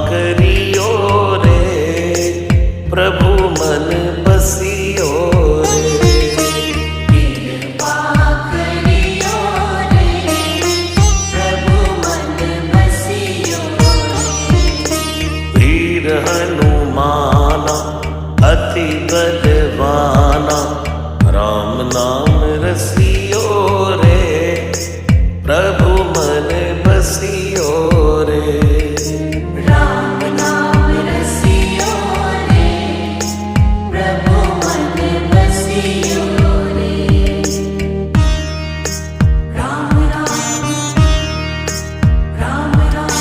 करियो रे, प्रभु मन बसियो रे। कृपा करियो रे, प्रभु मन बसियो रे। वीर हनुमाना अति बलवाना, राम नाम रसियो रे, प्रभु मन बसियो रे। राम नाम रसियो रे, प्रभु मन बसियो रे। राम राम राम राम,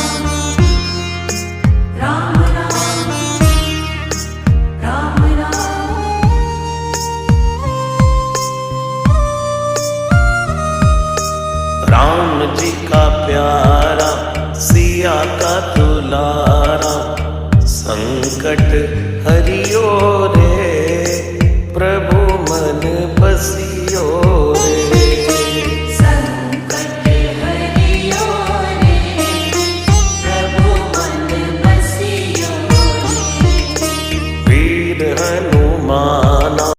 राम राम राम राम। राम जी का प्यारा, सिया का दुलारा, संकट हरियो रे, प्रभु